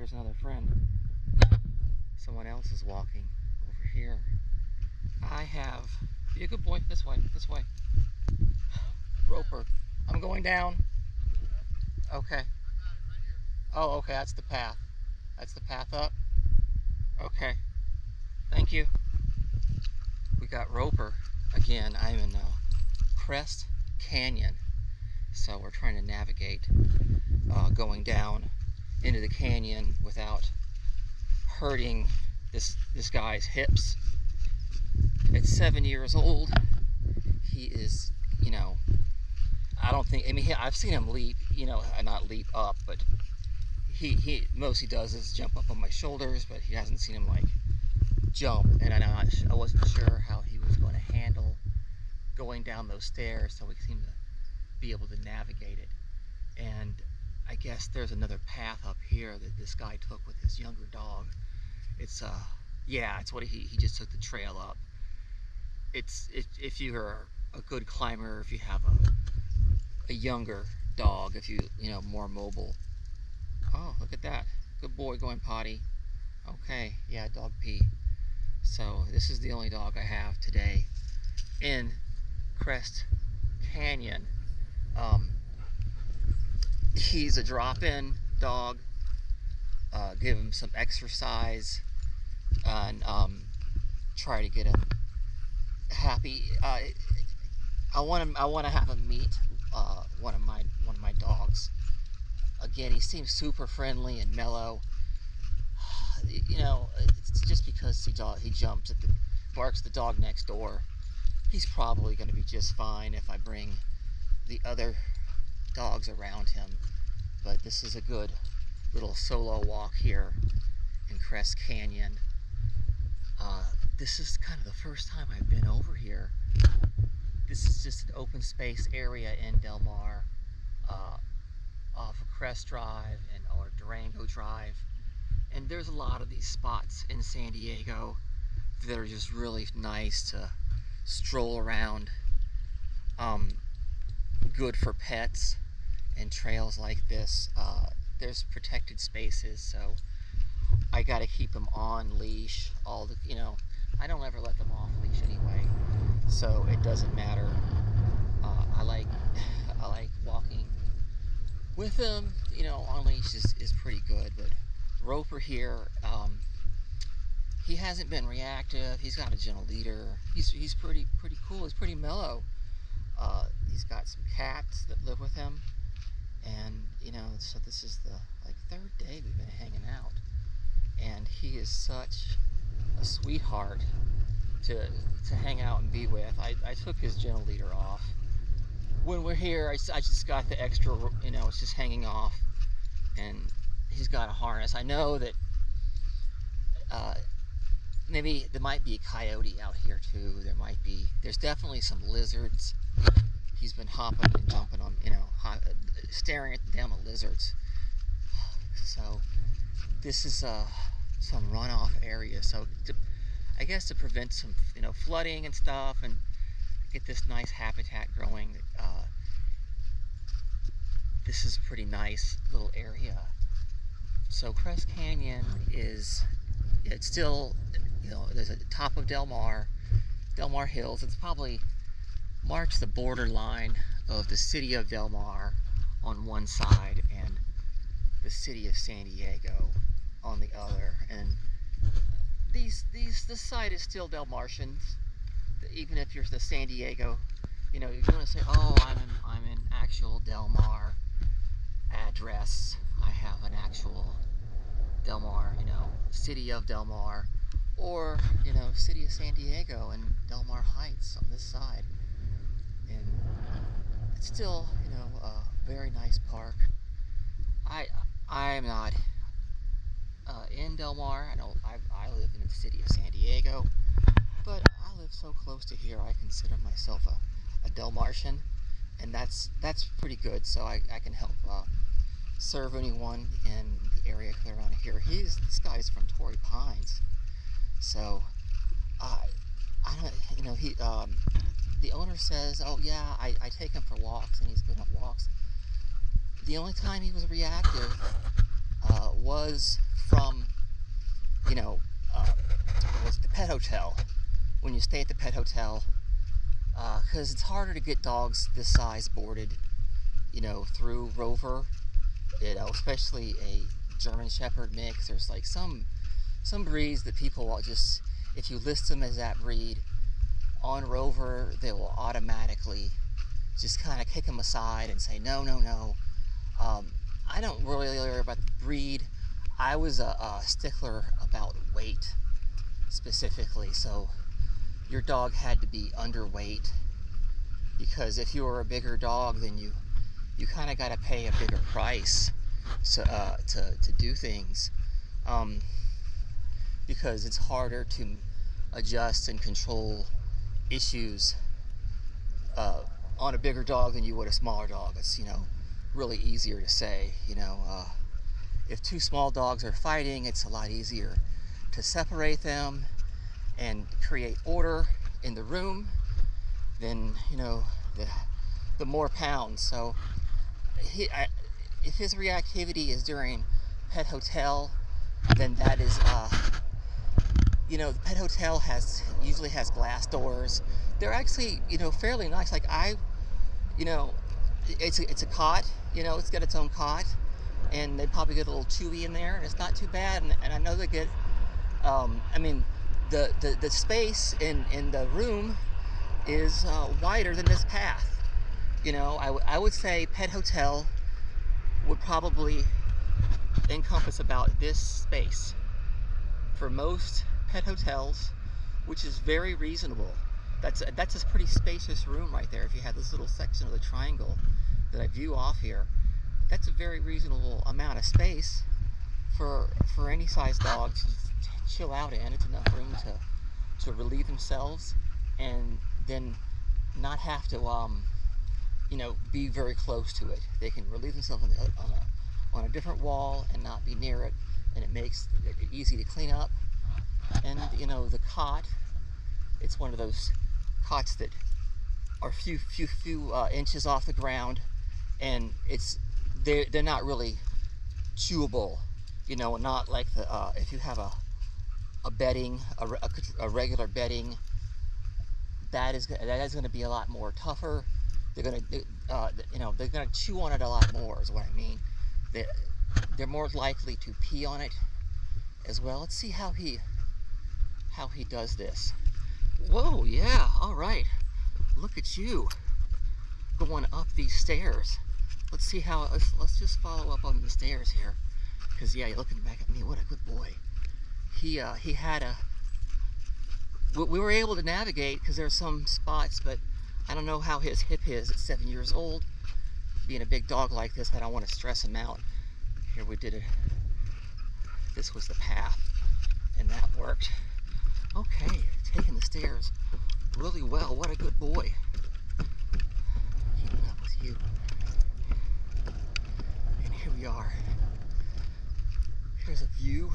there's another friend. Someone else is walking over here. I have, be a good boy, this way, this way. Roper, I'm going down. Okay. Oh, okay, that's the path. That's the path up. Okay, thank you. We got Roper. Again, I'm in Crest Canyon. So we're trying to navigate going down into the canyon without hurting this guy's hips. At 7 years old, he is, you know, I don't think, I mean, I've seen him leap, you know, not leap up, but he most he does is jump up on my shoulders, but he hasn't seen him like jump, and I wasn't sure how he was going to handle going down those stairs, so we seemed to be able to navigate it. And I guess there's another path up here that this guy took with his younger dog. It's yeah, it's what he just took the trail up. It's if you're a good climber, if you have a younger dog, if you know, more mobile. Oh, look at that. Good boy going potty. Okay, yeah, dog pee. So this is the only dog I have today in Crest Canyon. He's a drop-in dog. Give him some exercise and try to get him happy. I want to have him meet one of my dogs. Again, he seems super friendly and mellow. You know, it's just because he jumps at barks the dog next door. He's probably going to be just fine if I bring the other dogs around him. But this is a good little solo walk here in Crest Canyon. This is kind of the first time I've been over here. This is just an open space area in DelMar, off of Crest Drive or Durango Drive. And there's a lot of these spots in SanDiego that are just really nice to stroll around. Good for pets and trails like this. There's protected spaces, so I got to keep them on leash. You know, I don't ever let them off leash anyway, so it doesn't matter. I like walking with them. You know, on leash is pretty good. But Roper here, he hasn't been reactive. He's got a gentle leader. He's pretty cool. He's pretty mellow. He's got some cats that live with him, and you know, so this is the third day we've been hanging out, and he is such a sweetheart to hang out and be with. I took his gentle leader off when we're here. I just got the extra, you know, it's just hanging off, and he's got a harness. I know that maybe there might be a coyote out here too. There's definitely some lizards. He's been hopping and jumping on, you know, staring at the damn lizards. So this is some runoff area. So I guess to prevent some, you know, flooding and stuff, and get this nice habitat growing. This is a pretty nice little area. So Crest Canyon it's still, you know, there's a top of DelMar Hills. It's probably marks the borderline of the city of DelMar on one side and the city of SanDiego on the other. And this side is still Delmartian, even if you're the SanDiego. You know, you're going to say, oh, I'm in actual DelMar address. I have an actual DelMar, you know, city of DelMar, or, you know, city of SanDiego and DelMar Heights on this side. And it's still, you know, a very nice park. I'm not in DelMar. I live in the city of SanDiego, but I live so close to here. I consider myself a Delmartian, and that's pretty good. So I can help serve anyone in the area clear around here. This guy's from Torrey Pines, so I don't, you know, the owner says, oh yeah, I take him for walks, and he's good on walks. The only time he was reactive was from, you know, was the pet hotel. When you stay at the pet hotel, because it's harder to get dogs this size boarded, you know, through Rover, you know, especially a German Shepherd mix. There's like some breeds that people will just, if you list them as that breed on Rover, they will automatically just kind of kick them aside and say, no, no, no. I don't really worry about the breed. I was a stickler about weight specifically, so your dog had to be underweight, because if you were a bigger dog, then you kind of got to pay a bigger price to do things, because it's harder to adjust and control issues on a bigger dog than you would a smaller dog. It's, you know, really easier to say, you know, if two small dogs are fighting, it's a lot easier to separate them and create order in the room than, you know, the more pounds. So if his reactivity is during pet hotel, then that is, you know, the pet hotel usually has glass doors. They're actually, you know, fairly nice. Like you know, it's a cot, you know, it's got its own cot, and they probably get a little chewy in there, and it's not too bad. And I know they get, I mean, the space in the room is wider than this path. You know, I would say pet hotel would probably encompass about this space for most pet hotels, which is very reasonable. That's a pretty spacious room right there. If you have this little section of the triangle that I view off here, that's a very reasonable amount of space for any size dog to chill out in. It's enough room to relieve themselves, and then not have to you know, be very close to it. They can relieve themselves on a different wall and not be near it, and it makes it easy to clean up. And, you know, the cot, it's one of those cots that are few inches off the ground, and they're not really chewable, you know, not like the if you have a bedding, a regular bedding, that is going to be a lot more tougher. They're going to you know, they're going to chew on it a lot more, is what I mean. They're more likely to pee on it as well. Let's see how he does this. Whoa, yeah, all right. Look at you going up these stairs. Let's see how, let's just follow up on the stairs here. Because, yeah, you're looking back at me, what a good boy. He had we were able to navigate because there's some spots, but I don't know how his hip is at 7 years old. Being a big dog like this, I don't want to stress him out. Here we did it. This was the path, and that worked. Okay, taking the stairs really well. What a good boy. Keeping up with you. And here we are. Here's a view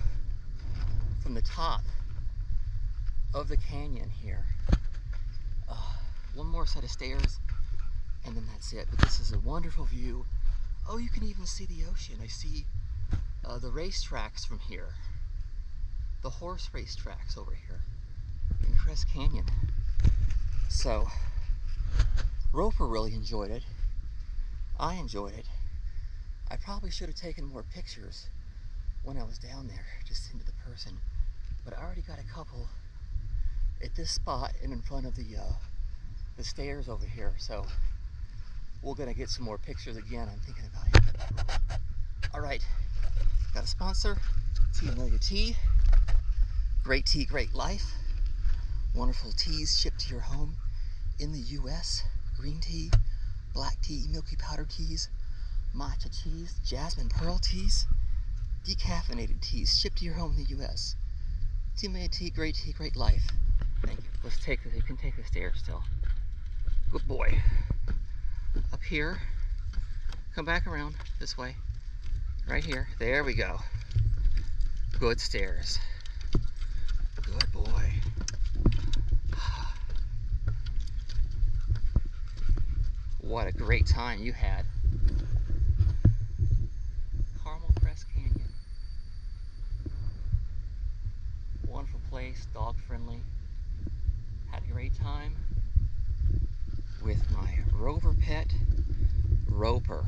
from the top of the canyon here. One more set of stairs, and then that's it. But this is a wonderful view. Oh, you can even see the ocean. I see the racetracks from here. The horse race tracks over here in Crest Canyon. So, Roper really enjoyed it. I enjoyed it. I probably should have taken more pictures when I was down there, just into the person. But I already got a couple at this spot and in front of the stairs over here. So, we're gonna get some more pictures again. I'm thinking about it. All right, got a sponsor, Tea Amelia Tea. Great tea, great life. Wonderful teas shipped to your home in the U.S. Green tea, black tea, milky powder teas, matcha teas, jasmine pearl teas, decaffeinated teas shipped to your home in the U.S. Tea Amelia Tea, great life. Thank you. Let's take this. You can take the stairs still. Good boy. Up here. Come back around this way. Right here. There we go. Good stairs. Good boy. What a great time you had. Crest Canyon. wonderful place, dog friendly. Had a great time with my Rover Pet Roper.